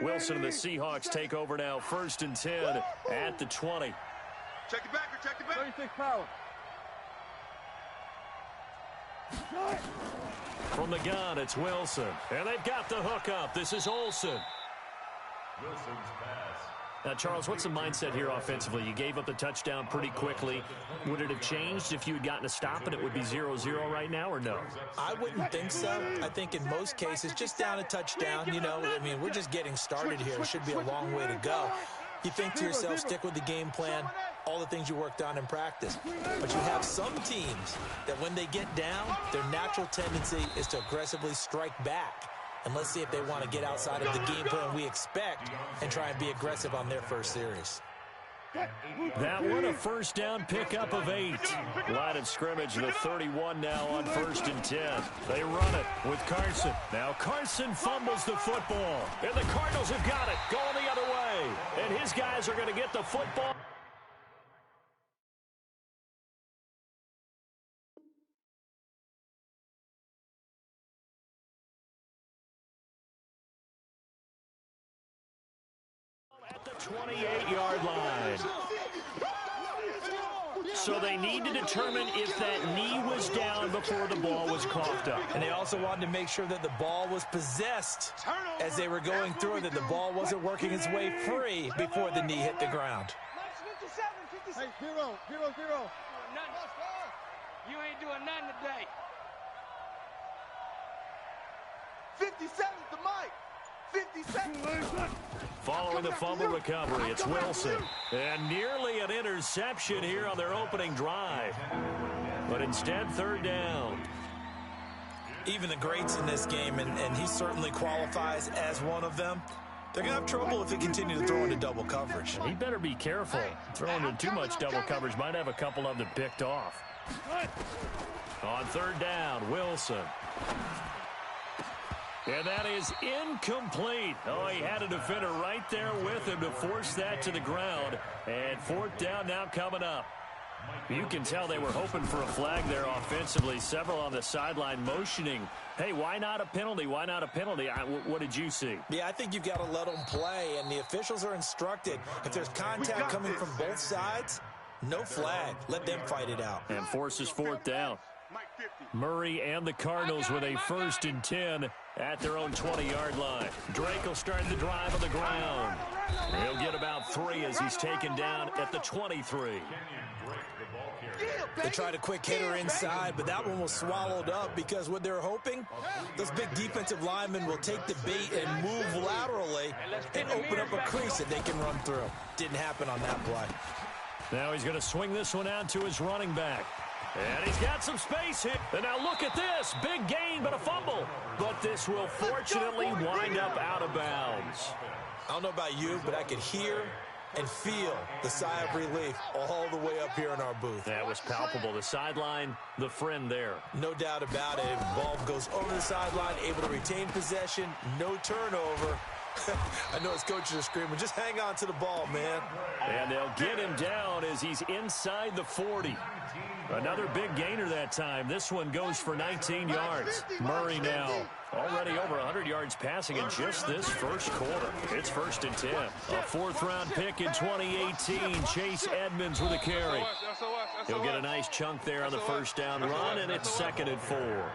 Wilson and the Seahawks take over now, 1st and 10 at the 20. Check it back, check it back. 36 power. From the gun, it's Wilson. And they've got the hook up. This is Olsen. Wilson's pass. Now, Charles, what's the mindset here offensively? You gave up the touchdown pretty quickly. Would it have changed if you had gotten a stop and it would be 0-0 right now, or no? I wouldn't think so. I think in most cases, just down a touchdown, you know, I mean, we're just getting started here. It should be a long way to go. You think to yourself, stick with the game plan, all the things you worked on in practice. But you have some teams that when they get down, their natural tendency is to aggressively strike back. And let's see if they want to get outside of the game plan we expect and try and be aggressive on their first series. That one a first down pickup of 8. Line of scrimmage, the 31 now on 1st and 10. They run it with Carson. Now Carson fumbles the football. And the Cardinals have got it, going the other way. And his guys are going to get the football. At the 28-yard line. So they need to determine if that knee was down before the ball was coughed up. And they also wanted to make sure that the ball was possessed as they were going through it, that the ball wasn't working its way free before the knee hit the ground. Hey, 0, 0, 0. You ain't doing nothing today. 57 the mic. 57. Following the fumble recovery, it's Wilson. And nearly an interception here on their opening drive. But instead, 3rd down. Even the greats in this game, and he certainly qualifies as one of them, they're going to have trouble if they continue to throw into double coverage. He better be careful. Throwing into too much double coverage might have a couple of them picked off. On 3rd down, Wilson. And that is incomplete. Oh, he had a defender right there with him to force that to the ground. And 4th down now coming up. You can tell they were hoping for a flag there offensively. Several on the sideline motioning. Hey, why not a penalty? Why not a penalty? What did you see? Yeah, I think you've got to let them play, and the officials are instructed. If there's contact coming from both sides, no flag. Let them fight it out. And forces 4th down. Murray and the Cardinals with a 1st and 10 at their own 20-yard line. Drake will start the drive on the ground. He'll get about 3 as he's taken down at the 23. They tried a quick hitter inside, but that one was swallowed up because what they're hoping, those big defensive linemen will take the bait and move laterally and open up a crease that they can run through. Didn't happen on that play. Now he's going to swing this one out to his running back. And he's got some space here. And now look at this. Big gain, but a fumble. But this will fortunately wind up out of bounds. I don't know about you, but I could hear and feel the sigh of relief all the way up here in our booth. That was palpable. The sideline, the friend there. No doubt about it. Ball goes over the sideline, able to retain possession, no turnover. I know his coaches are screaming, just hang on to the ball, man. And they'll get him down as he's inside the 40. Another big gainer that time. This one goes for 19 yards. Murray now already over 100 yards passing in just this first quarter. It's 1st and 10. A 4th-round pick in 2018. Chase Edmonds with a carry. He'll get a nice chunk there on the first down run, and it's 2nd and 4.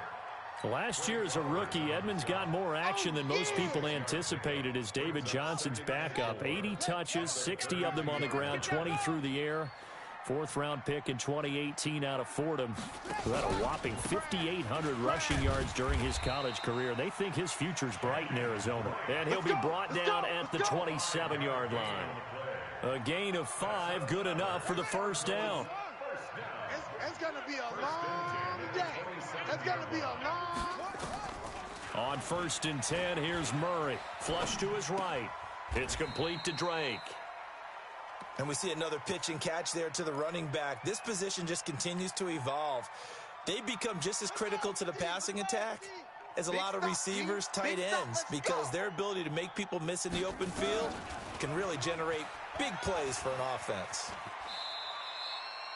Last year as a rookie, Edmonds got more action than most people anticipated as David Johnson's backup. 80 touches, 60 of them on the ground, 20 through the air. 4th-round pick in 2018 out of Fordham, who had a whopping 5,800 rushing yards during his college career. They think his future's bright in Arizona. And he'll be brought down at the 27-yard line. A gain of 5, good enough for the first down. It's going to be a long day. It's going to be a long... On 1st and 10, here's Murray. Flush to his right. It's complete to Drake. And we see another pitch and catch there to the running back. This position just continues to evolve. They become just as critical to the passing attack as a lot of receivers, tight ends, because their ability to make people miss in the open field can really generate big plays for an offense.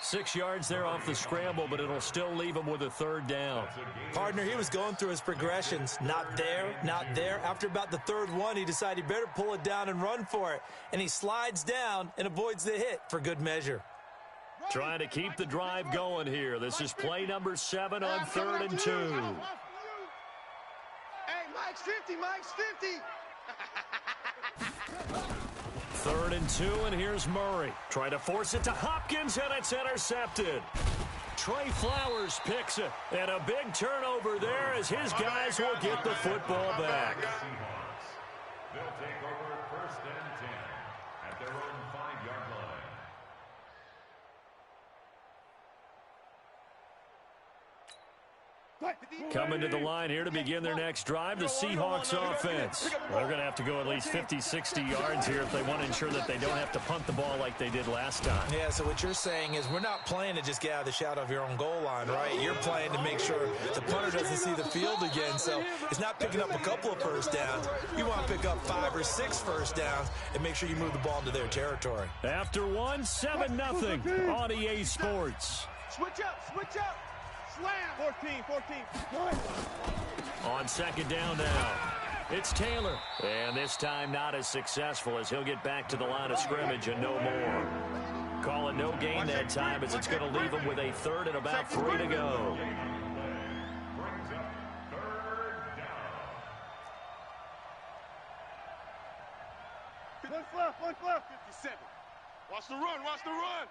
6 yards there off the scramble, but it'll still leave him with a third down. Partner, he was going through his progressions. Not there, not there. After about the third one, he decided he better pull it down and run for it. And he slides down and avoids the hit for good measure. Trying to keep the drive going here. This is play number 7 on 3rd and 2. Hey, Mike's 50, Mike's 50. 3rd and 2, and here's Murray. Trying to force it to Hopkins, and it's intercepted. Trey Flowers picks it, and a big turnover there as his guys will get the football back. They'll take over 1st and 10 at their own 5-yard line. Coming to the line here to begin their next drive, the Seahawks offense. They're going to have to go at least 50, 60 yards here if they want to ensure that they don't have to punt the ball like they did last time. Yeah, so what you're saying is we're not playing to just get out of the shadow of your own goal line, right? You're playing to make sure the punter doesn't see the field again, so it's not picking up a couple of first downs. You want to pick up 5 or 6 first downs and make sure you move the ball into their territory. After 1, 7-0 on EA Sports. Switch up, switch up. Slam. 14. On 2nd down now, it's Taylor. And this time not as successful as he'll get back to the line of scrimmage and no more. Call it no gain that time as it's going to leave him with a 3rd and about 3 to go. Brings up 3rd down. One left. 57. Watch the run, watch the run.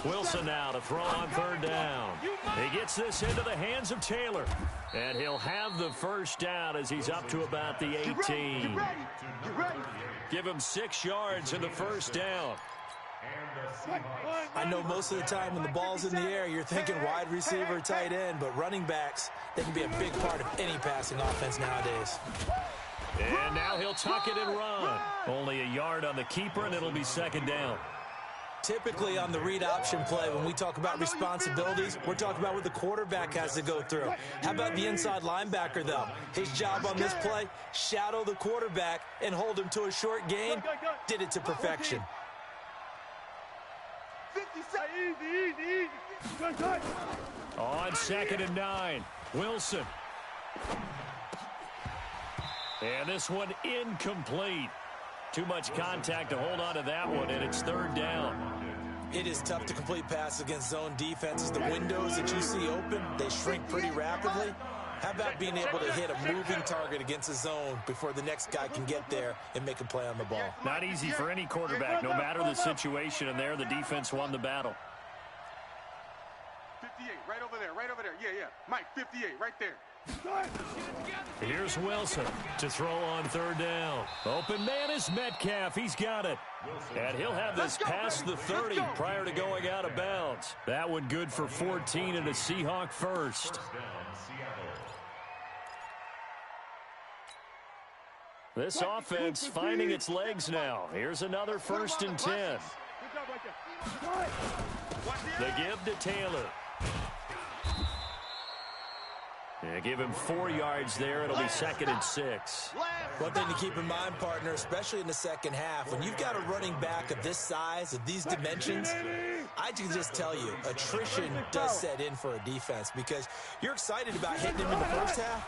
Wilson now to throw on 3rd down. He gets this into the hands of Taylor. And he'll have the first down as he's up to about the 18. Get ready. Give him 6 yards in the first down. I know most of the time when the ball's in the air, you're thinking wide receiver, tight end, but running backs, they can be a big part of any passing offense nowadays. And now he'll tuck it and run. Only a yard on the keeper, and it'll be 2nd down. Typically on the read option play, when we talk about responsibilities, we're talking about what the quarterback has to go through. How about the inside linebacker, though? His job on this play, shadow the quarterback and hold him to a short gain. Did it to perfection. 57. Easy. On 2nd and 9, Wilson. And this one incomplete. Too much contact to hold on to that one, and it's 3rd down. It is tough to complete passes against zone defenses. The windows that you see open, they shrink pretty rapidly. How about being able to hit a moving target against a zone before the next guy can get there and make a play on the ball? Not easy for any quarterback, no matter the situation, and there the defense won the battle. 58, right over there. Yeah. Mike, 58, right there. Here's Wilson to throw on 3rd down. Open man is Metcalf. He's got it. And he'll have this past the 30 prior to going out of bounds. That one good for 14 and a Seahawk first. This offense finding its legs now. Here's another 1st and 10. The give to Taylor. Yeah, give him 4 yards there. It'll be 2nd and 6. One thing to keep in mind, partner, especially in the second half, when you've got a running back of this size, of these dimensions, I can just tell you, attrition does set in for a defense because you're excited about hitting him in the first half.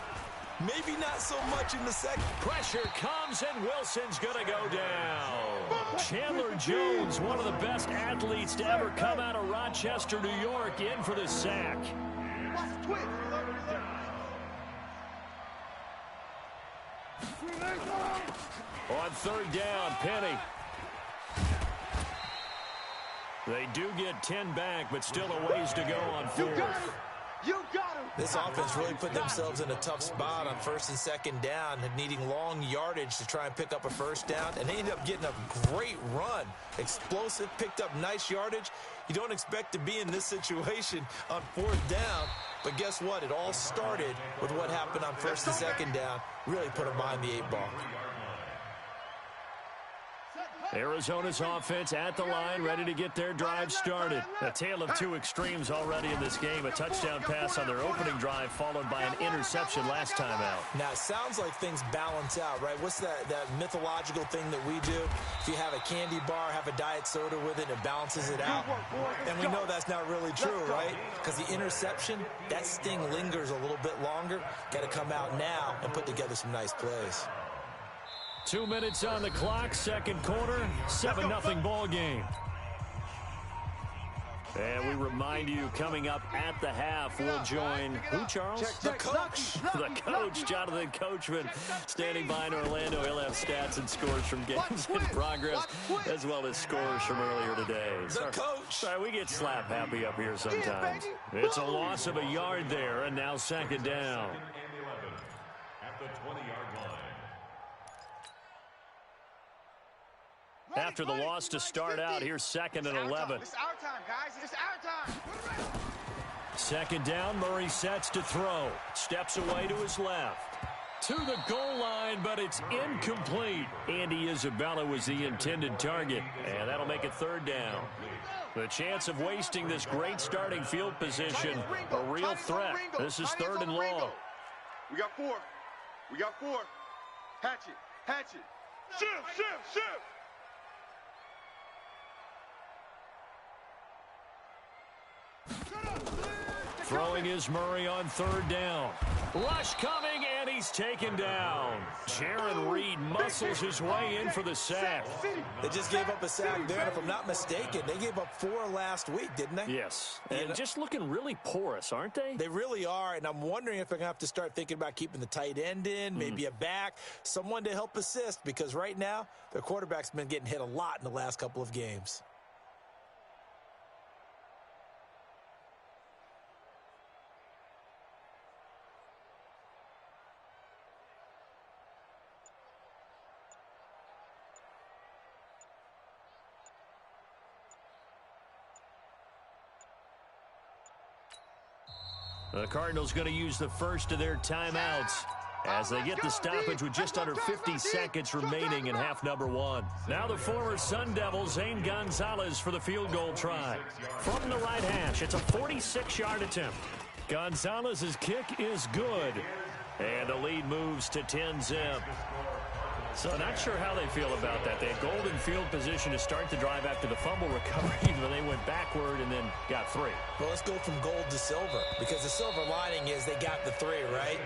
Maybe not so much in the second. Pressure comes, and Wilson's going to go down. Chandler Jones, one of the best athletes to ever come out of Rochester, New York, in for the sack. On 3rd down, Penny. They do get 10 back, but still a ways to go on 4th. You got him. This offense really put themselves in a tough spot on 1st and 2nd down, needing long yardage to try and pick up a first down, and they ended up getting a great run. Explosive, picked up nice yardage. You don't expect to be in this situation on 4th down, but guess what? It all started with what happened on 1st and 2nd down. Really put them behind the 8 ball. Arizona's offense at the line, ready to get their drive started. A tale of two extremes already in this game. A touchdown pass on their opening drive, followed by an interception last time out. Now, it sounds like things balance out, right? What's that mythological thing that we do? If you have a candy bar, have a diet soda with it, it balances it out. And we know that's not really true, right? Because the interception, that sting lingers a little bit longer. Got to come out now and put together some nice plays. 2 minutes on the clock, second quarter, 7-0 ball game. And we remind you, coming up at the half, we'll join, who, Charles? The coach. The coach, Jonathan Coachman, standing by in Orlando. He'll have stats and scores from games in progress, as well as scores from earlier today. The coach. Sorry, we get slap happy up here sometimes. It's a loss of a yard there, and now second down. At the 20-yard line. After the loss to start out, here's second and 11. It's our time, guys. It's our time. Second down, Murray sets to throw. Steps away to his left. To the goal line, but it's incomplete. Andy Isabella was the intended target, and that'll make it third down. The chance of wasting this great starting field position, a real threat. This is third and long. We got four. We got four. Hatchet. Hatchet. Shift. Throwing is Murray on third down. Lush coming, and he's taken down. Jaron Reed muscles his way in for the sack. They just gave up a sack there, and if I'm not mistaken, they gave up 4 last week, didn't they? Yes, and just looking really porous, aren't they? They really are, and I'm wondering if they're going to have to start thinking about keeping the tight end in, maybe a back, someone to help assist, because right now, their quarterback's been getting hit a lot in the last couple of games. The Cardinals going to use the first of their timeouts as they get the stoppage with just under 50 seconds remaining in half number 1. Now the former Sun Devil, Zane Gonzalez, for the field goal try. From the right hash, it's a 46-yard attempt. Gonzalez's kick is good, and the lead moves to 10-zip. So not sure how they feel about that. They had golden field position to start the drive after the fumble recovery, but they went backward and then got 3. Well, let's go from gold to silver, because the silver lining is they got the 3, right?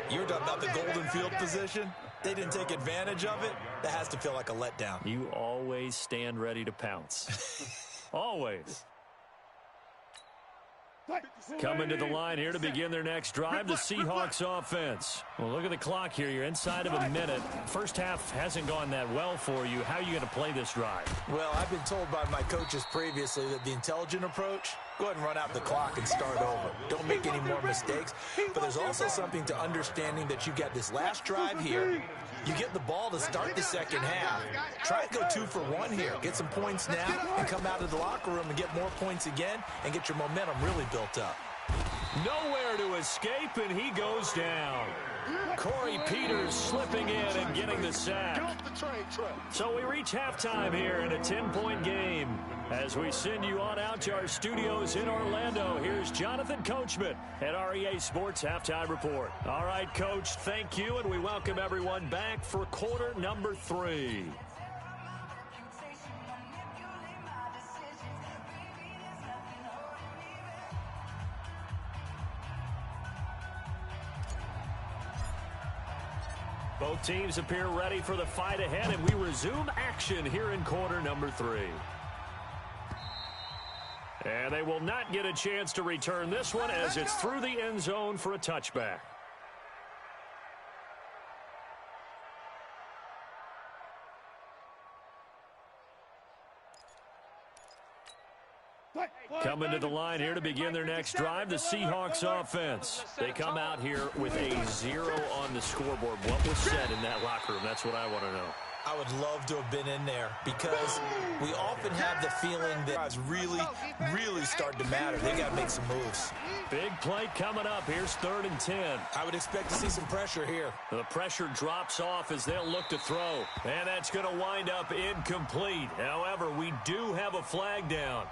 You're talking about the golden field position. They didn't take advantage of it. That has to feel like a letdown. You always stand ready to pounce. Always. Coming to the line here to begin their next drive, the Seahawks offense. Well, look at the clock here. You're inside of a minute. First half hasn't gone that well for you. How are you going to play this drive? Well, I've been told by my coaches previously that the intelligent approach, go ahead and run out the clock and start over. Don't make any more mistakes. But there's also something to understanding that you got this last drive here. You get the ball to start the second half. Try and go 2 for 1 here. Get some points now and come out of the locker room and get more points again and get your momentum really built up. Nowhere to escape, and he goes down. Corey Peters slipping in and getting the sack. So we reach halftime here in a 10-point game. As we send you on out to our studios in Orlando, here's Jonathan Coachman at REA Sports Halftime Report. All right, Coach, thank you, and we welcome everyone back for quarter number 3. Both teams appear ready for the fight ahead, and we resume action here in quarter number 3. And they will not get a chance to return this one as it's through the end zone for a touchback. Coming to the line here to begin their next drive, the Seahawks offense. They come out here with a 0 on the scoreboard. What was said in that locker room? That's what I want to know. I would love to have been in there because we often have the feeling that guys really start to matter. They got to make some moves. Big play coming up. Here's 3rd and 10. I would expect to see some pressure here. The pressure drops off as they'll look to throw. And that's going to wind up incomplete. However, we do have a flag down.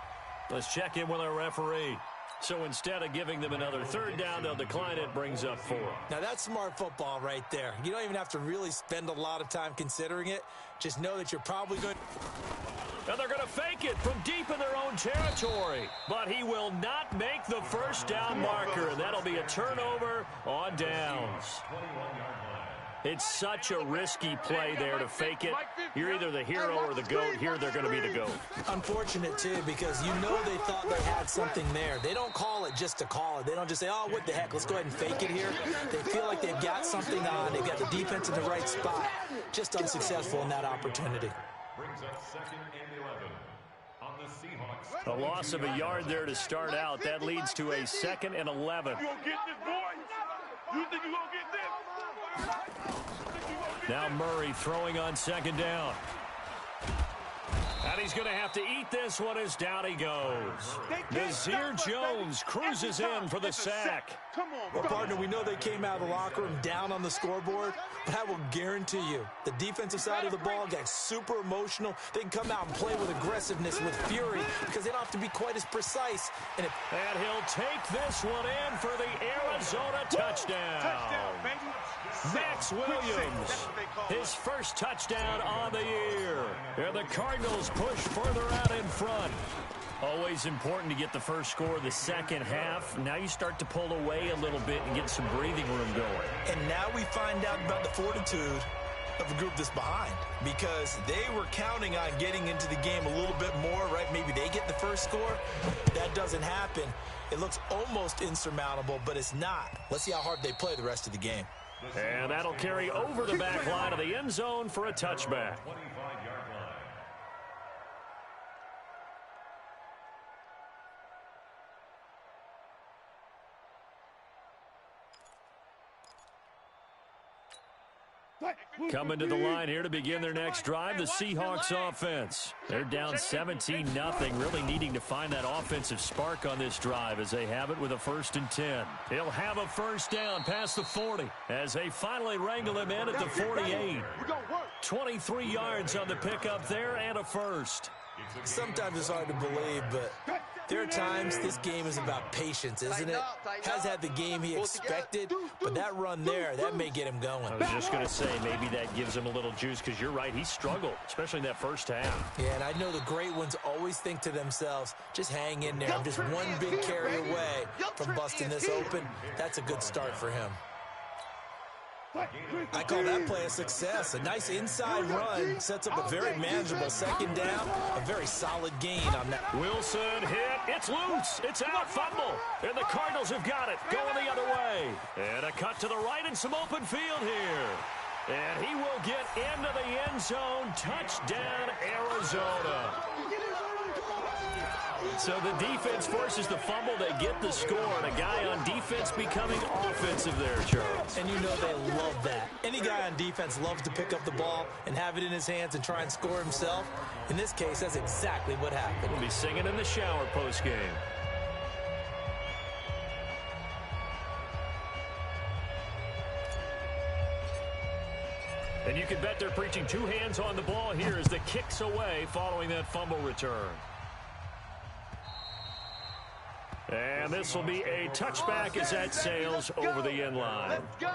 Let's check in with our referee. So instead of giving them another 3rd down, they'll decline it, brings up 4. Now, that's smart football right there. You don't even have to really spend a lot of time considering it. Just know that you're probably going And they're going to fake it from deep in their own territory. But he will not make the 1st down marker. And that'll be a turnover on downs. It's such a risky play there to fake it. You're either the hero or the GOAT. Here they're going to be the GOAT. Unfortunate, too, because you know they thought they had something there. They don't call it just to call it. They don't just say, oh, what the heck, let's go ahead and fake it here. They feel like they've got something on. They've got the defense in the right spot. Just unsuccessful in that opportunity. Brings up 2nd and 11 on the Seahawks. A loss of a yard there to start out. That leads to a 2nd and 11. You gonna get this, boy? You think you gonna get this? Now Murray throwing on 2nd down. And he's going to have to eat this one as down he goes. Nazir Jones cruises in for the sack. Come on, Well, partner, we know they came out of the locker room down on the scoreboard, but I will guarantee you the defensive side of the ball got super emotional. They can come out and play with aggressiveness, with fury, because they don't have to be quite as precise. And he'll take this one in for the Arizona touchdown. touchdown, baby. Max Williams, his 1st touchdown on the year. And the Cardinals push further out in front. Always important to get the first score the second half. Now you start to pull away a little bit and get some breathing room going. And now we find out about the fortitude of a group that's behind, because they were counting on getting into the game a little bit more, right? Maybe they get the first score. That doesn't happen. It looks almost insurmountable, but it's not. Let's see how hard they play the rest of the game. And that'll carry over the back line of the end zone for a touchback. 25-yard line. Coming to the line here to begin their next drive, the Seahawks offense. They're down 17-0, really needing to find that offensive spark on this drive as they have it with a 1st and 10. He'll have a 1st down past the 40 as they finally wrangle him in at the 48. 23 yards on the pickup there and a 1st. Sometimes it's hard to believe, but there are times this game is about patience, isn't it? Has had the game he expected, but that run there, that may get him going. I was just going to say, maybe that gives him a little juice, because you're right, he struggled, especially in that 1st half. Yeah, and I know the great ones always think to themselves, just hang in there. I'm just one big carry away from busting this open. That's a good start for him. I call that play a success. A nice inside run sets up a very manageable 2nd down, a very solid gain on that. Wilson hit. It's loose. It's out. Fumble. And the Cardinals have got it. Going the other way. And a cut to the right and some open field here. And he will get into the end zone. Touchdown, Arizona. So the defense forces the fumble. They get the score. And a guy on defense becoming offensive there, Charles. And you know they love that. Any guy on defense loves to pick up the ball and have it in his hands and try and score himself. In this case, that's exactly what happened. We'll be singing in the shower post-game. And you can bet they're preaching 2 hands on the ball here as the kick's away following that fumble return. And this will be a touchback as that sails over the end line. Let's go.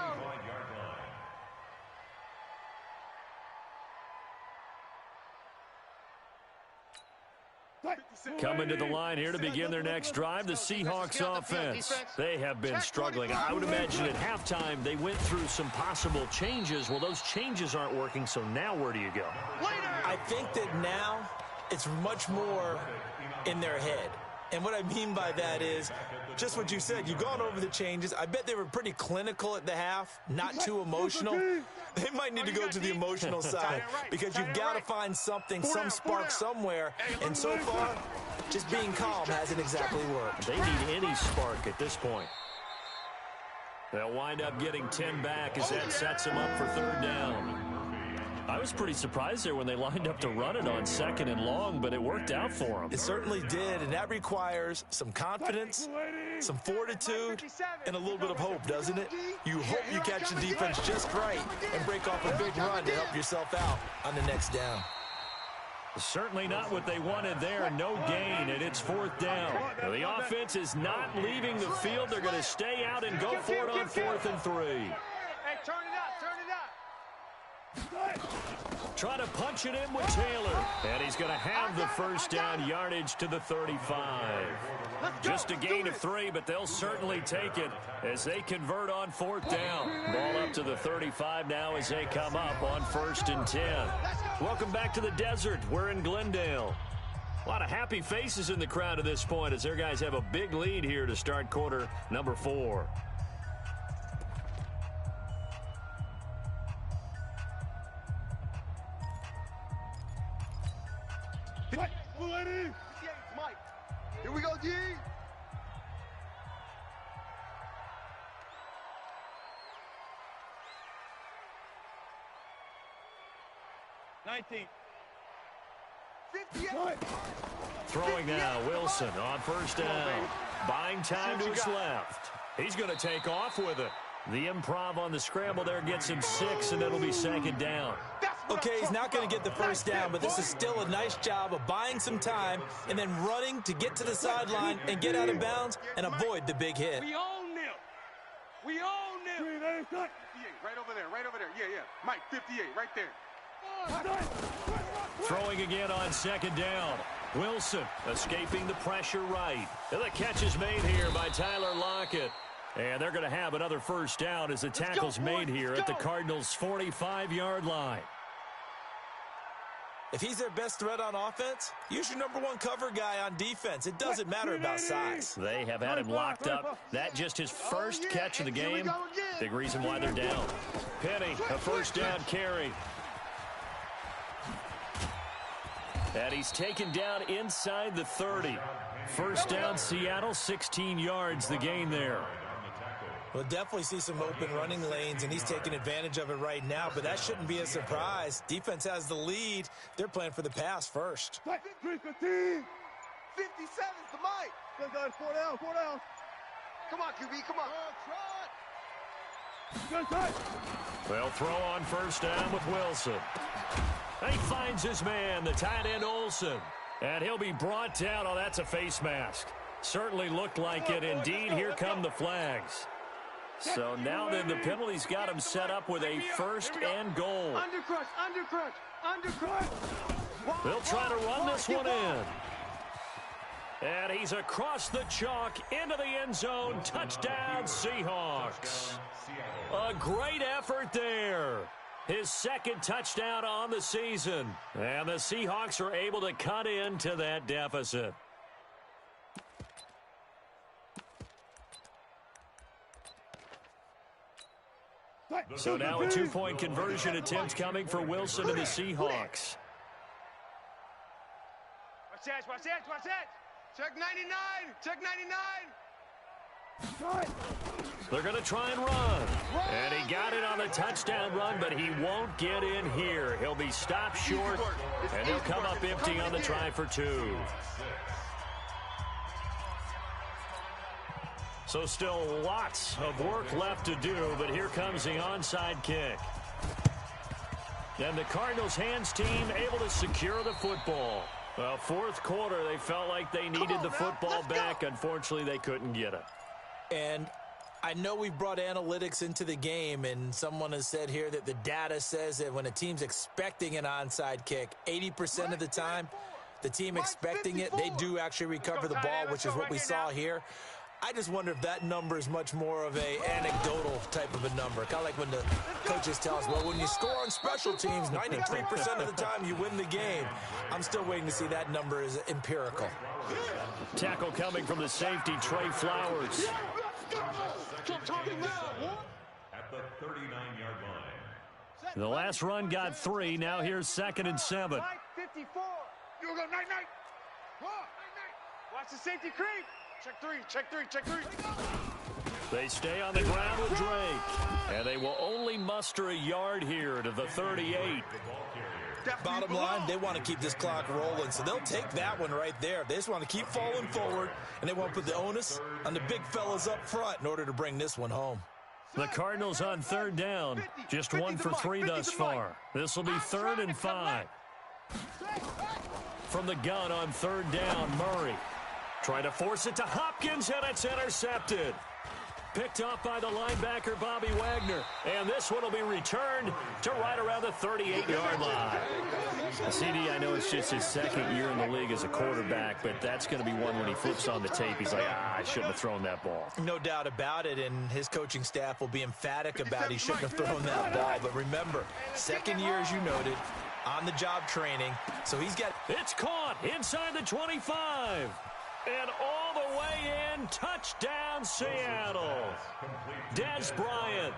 Coming to the line here to begin their next drive, the Seahawks offense. They have been struggling. I would imagine at halftime they went through some possible changes. Well, those changes aren't working, so now where do you go? I think that now it's much more in their head. And what I mean by that is just what you said. You've gone over the changes. I bet they were pretty clinical at the half, not too emotional. They might need to go to the emotional side because you've got to find something, some spark somewhere. And so far, just being calm hasn't exactly worked. They need any spark at this point. They'll wind up getting 10 back as that sets them up for 3rd down. I was pretty surprised there when they lined up to run it on 2nd and long, but it worked out for them. It certainly did, and that requires some confidence, some fortitude, and a little bit of hope, doesn't it? You hope you catch the defense just right and break off a big run to help yourself out on the next down. Certainly not what they wanted there. No gain, and it's 4th down. The offense is not leaving the field. They're going to stay out and go for it on 4th and 3. Hey, turn it up, turn it up. Try to punch it in with Taylor. And he's going to have the first down yardage to the 35. Just a gain of 3, but they'll certainly take it as they convert on 4th down. Ball up to the 35 now as they come up on 1st and 10. Welcome back to the desert. We're in Glendale. A lot of happy faces in the crowd at this point as their guys have a big lead here to start quarter number 4. Mike. Here we go, D. Throwing now, Wilson on 1st down. Buying time to his left. He's going to take off with it. The improv on the scramble there gets him 6, and it'll be 2nd down. Okay, he's not going to get the first down, but this is still a nice job of buying some time and then running to get to the sideline and get out of bounds and avoid the big hit. We own them. We own them. 58, right over there, right over there. Yeah, yeah. Mike, 58, right there. Throwing again on 2nd down. Wilson escaping the pressure right. And the catch is made here by Tyler Lockett. And they're going to have another first down as the tackle's made here at the Cardinals' 45-yard line. If he's their best threat on offense, use your #1 cover guy on defense. It doesn't matter about size. They have had him locked up. That just his first catch of the game. Big reason why they're down. Penny, a first down carry. And he's taken down inside the 30. First down, Seattle, 16 yards, the gain there. We'll definitely see some open running lanes, and he's taking advantage of it right now, but that shouldn't be a surprise. Defense has the lead. They're playing for the pass first. 57's the Mike. 4 down, 4 down. Come on, QB, come on. They'll throw on 1st down with Wilson. He finds his man, the tight end Olsen. And he'll be brought down. Oh, that's a face mask. Certainly looked like it. Indeed, here come the flags. So now then the penalty's got him set up with a 1st and goal. Undercrush. They'll try to run this one in. And he's across the chalk into the end zone. Touchdown, Seahawks. A great effort there. His 2nd touchdown on the season. And the Seahawks are able to cut into that deficit. So now a 2-point conversion attempt coming for Wilson and the Seahawks. Watch that, watch that, watch that. Check 99, check 99. They're going to try and run. And he got it on the touchdown run, but he won't get in here. He'll be stopped short, and he'll come up empty on the try for 2. So still lots of work left to do, but here comes the onside kick. And the Cardinals' hands team able to secure the football. Well, 4th quarter, they felt like they needed the football back. Unfortunately, they couldn't get it. And I know we brought analytics into the game, and someone has said here that the data says that when a team's expecting an onside kick, 80% of the time, the team expecting it, they do actually recover the ball, which is what we saw here. I just wonder if that number is much more of a anecdotal type of a number. Kind of like when the coaches tell us, well, when you score on special teams, 93% of the time you win the game. I'm still waiting to see that number is empirical. Tackle coming from the safety, Trey Flowers. At the 39-yard line. The last run got 3. Now here's 2nd and 7. Mike, 54. You go, night. Watch the safety creep. Check 3, check 3, check 3. They stay on the ground with Drake. And they will only muster a yard here to the 38. Bottom line, they want to keep this clock rolling, so they'll take that one right there. They just want to keep falling forward, and they want to put the onus on the big fellas up front in order to bring this one home. The Cardinals on third down, just 1 for 3 thus far. This will be 3rd and 5. From the gun on 3rd down, Murray. Trying to force it to Hopkins, and it's intercepted. Picked off by the linebacker, Bobby Wagner. And this one will be returned to right around the 38-yard line. CD, I know it's just his 2nd year in the league as a quarterback, but that's going to be one when he flips on the tape. He's like, I shouldn't have thrown that ball. No doubt about it, and his coaching staff will be emphatic about he shouldn't have thrown that ball. But remember, 2nd year, as you noted, on-the-job training. So he's got... It's caught inside the 25. And all the way in, touchdown Seattle. Dez Bryant,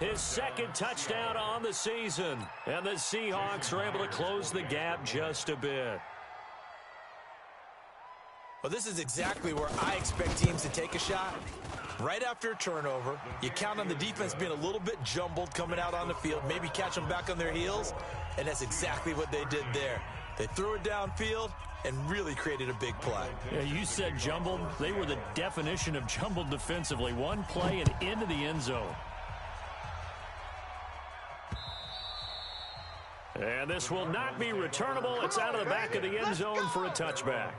his 2nd touchdown on the season. And the Seahawks are able to close the gap just a bit. Well, this is exactly where I expect teams to take a shot. Right after a turnover, you count on the defense being a little bit jumbled coming out on the field, maybe catch them back on their heels, and that's exactly what they did there. They threw it downfield and really created a big play. Yeah, you said jumbled. They were the definition of jumbled defensively. One play and into the end zone. And this will not be returnable. It's out of the back of the end zone for a touchback.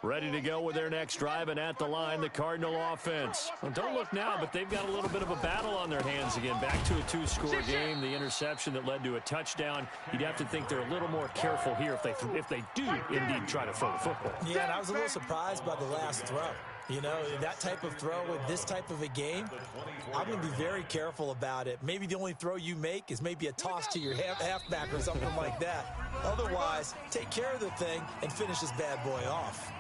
Ready to go with their next drive, and at the line, the Cardinal offense. Well, don't look now, but they've got a little bit of a battle on their hands again. Back to a 2-score game. The interception that led to a touchdown. You'd have to think they're a little more careful here if they do indeed try to throw the football. Yeah, and I was a little surprised by the last throw. You know, that type of throw in this type of a game, I'm going to be very careful about it. Maybe the only throw you make is maybe a toss to your halfback or something like that. Otherwise, take care of the thing and finish this bad boy off.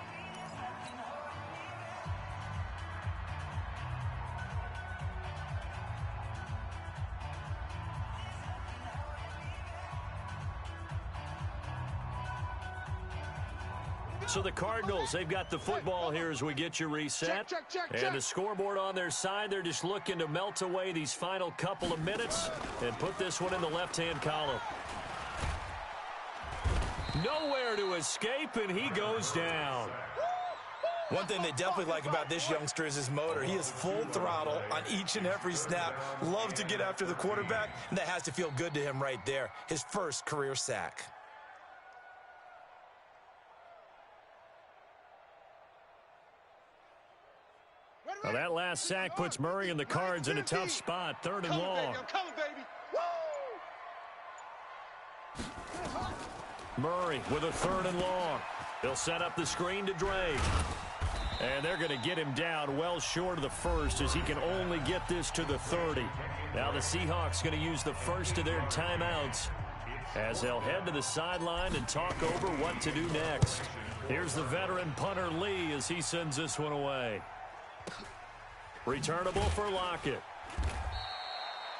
So the Cardinals, they've got the football here as we get you reset. Check. And the scoreboard on their side, they're just looking to melt away these final couple of minutes and put this one in the left-hand column. Nowhere to escape, and he goes down. One thing they definitely like about this youngster is his motor. He is full throttle on each and every snap. Loves to get after the quarterback, and that has to feel good to him right there. His first career sack. Well, that last sack puts Murray and the Cards in a tough spot, 3rd and long. Murray with a 3rd and long. He'll set up the screen to Drake. And they're going to get him down well short of the 1st as he can only get this to the 30. Now the Seahawks going to use the first of their timeouts as they'll head to the sideline and talk over what to do next. Here's the veteran punter Lee as he sends this one away. Returnable for Lockett.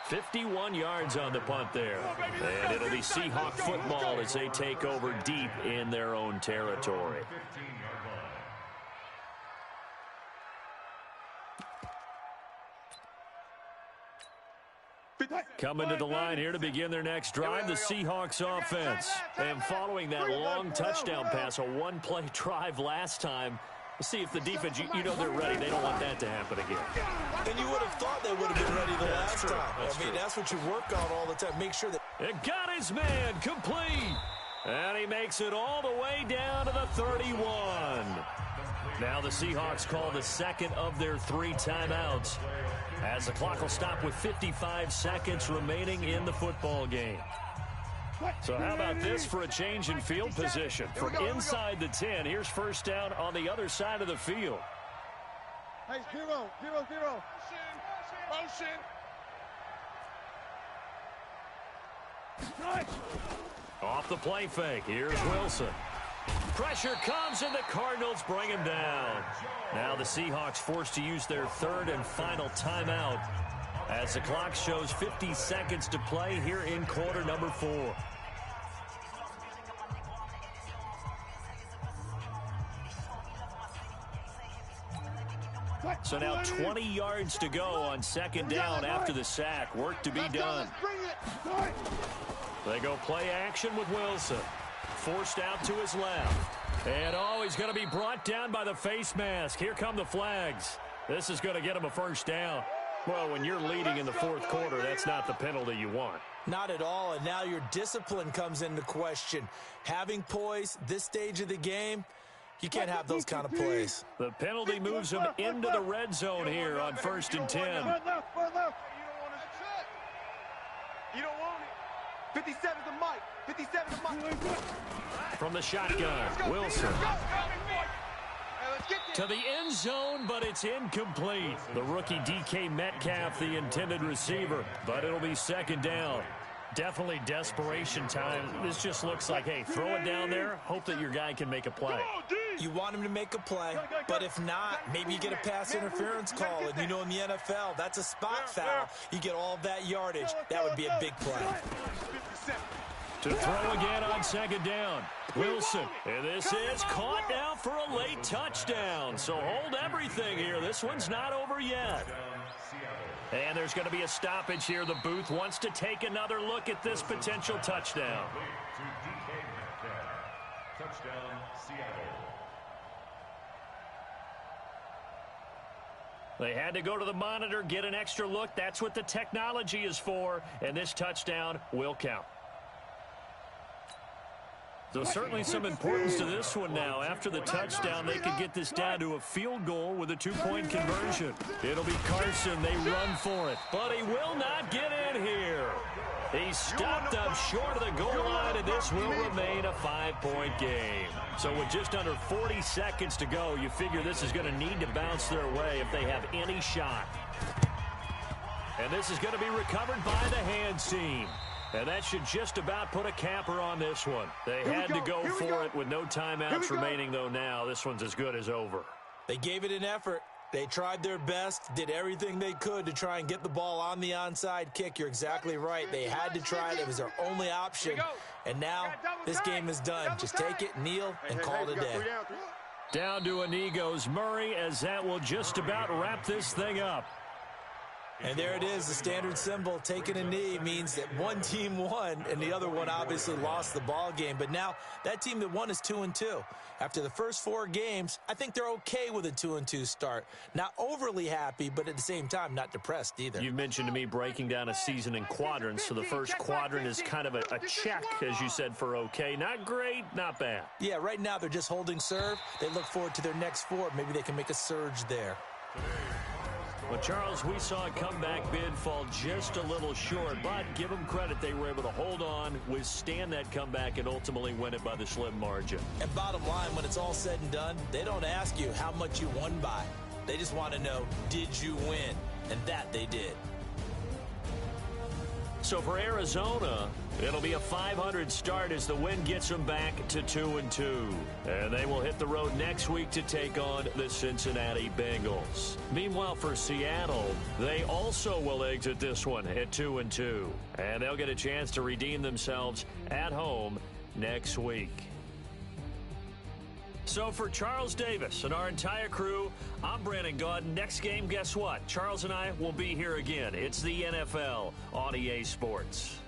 51 yards on the punt there. And it'll be Seahawk football as they take over deep in their own territory. Coming to the line here to begin their next drive, the Seahawks offense. And following that long touchdown pass, a one-play drive last time, let's see if the defense, you know they're ready. They don't want that to happen again. And you would have thought they would have been ready the last time. I mean, that's what you work on all the time. Make sure that... It got his man complete. And he makes it all the way down to the 31. Now the Seahawks call the second of their 3 timeouts as the clock will stop with 55 seconds remaining in the football game. So how about this for a change in field position? From inside the 10, here's first down on the other side of the field. Hey, 0. Motion. Off the play fake, here's Wilson. Pressure comes, and the Cardinals bring him down. Now the Seahawks forced to use their 3rd and final timeout as the clock shows 50 seconds to play here in quarter number 4. So now 20 yards to go on second down after the sack. Work to be done. They go play action with Wilson. Forced out to his left. And, oh, he's going to be brought down by the face mask. Here come the flags. This is going to get him a first down. Well, when you're leading in the fourth quarter, that's not the penalty you want. Not at all, and now your discipline comes into question. Having poise this stage of the game, you can't have those kind of plays. The penalty moves him into the red zone here on 1st and 10. You don't want it. 57's the mic. 57's the mic. From the shotgun, Wilson. To the end zone, but it's incomplete. The rookie DK Metcalf, the intended receiver, but it'll be second down. Definitely desperation time. This just looks like, hey, throw it down there, hope that your guy can make a play. You want him to make a play, but if not, maybe you get a pass interference call, and you know in the NFL, that's a spot foul. You get all of that yardage. That would be a big play. To throw again on second down. Wilson. And this is caught now for a late touchdown. So hold everything here. This one's not over yet. And there's going to be a stoppage here. The booth wants to take another look at this potential touchdown. Touchdown, Seattle. They had to go to the monitor, get an extra look. That's what the technology is for. And this touchdown will count. So certainly some importance to this one now. After the touchdown, they could get this down to a field goal with a two-point conversion. It'll be Carson. They run for it. But he will not get in here. He's stopped up short of the goal line, and this will remain a 5-point game. So with just under 40 seconds to go, you figure this is going to need to bounce their way if they have any shot. And this is going to be recovered by the hands team. And that should just about put a capper on this one. They had to go for it with no timeouts remaining, though now. This one's as good as over. They gave it an effort. They tried their best, did everything they could to try and get the ball on the onside kick. You're exactly right. They had to try it. It was their only option. And now this game is done. Just take it, kneel, and call it a day. Down to a knee goes Murray, as that will just about wrap this thing up. And there it is, the standard symbol. Taking a knee means that one team won and the other one obviously lost the ball game. But now that team that won is 2-2. After the first 4 games, I think they're okay with a 2-2 start. Not overly happy, but at the same time, not depressed either. You mentioned to me breaking down a season in quadrants. So the first quadrant is kind of a check, as you said, for okay. Not great, not bad. Yeah, right now they're just holding serve. They look forward to their next 4. Maybe they can make a surge there. Well, Charles, we saw a comeback bid fall just a little short, but give them credit. They were able to hold on, withstand that comeback, and ultimately win it by the slim margin. And bottom line, when it's all said and done, they don't ask you how much you won by. They just want to know, did you win? And that they did. So for Arizona, it'll be a 500 start as the win gets them back to 2-2. And they will hit the road next week to take on the Cincinnati Bengals. Meanwhile, for Seattle, they also will exit this one at 2-2. And they'll get a chance to redeem themselves at home next week. So for Charles Davis and our entire crew, I'm Brandon Gaudin. Next game, guess what? Charles and I will be here again. It's the NFL on EA Sports.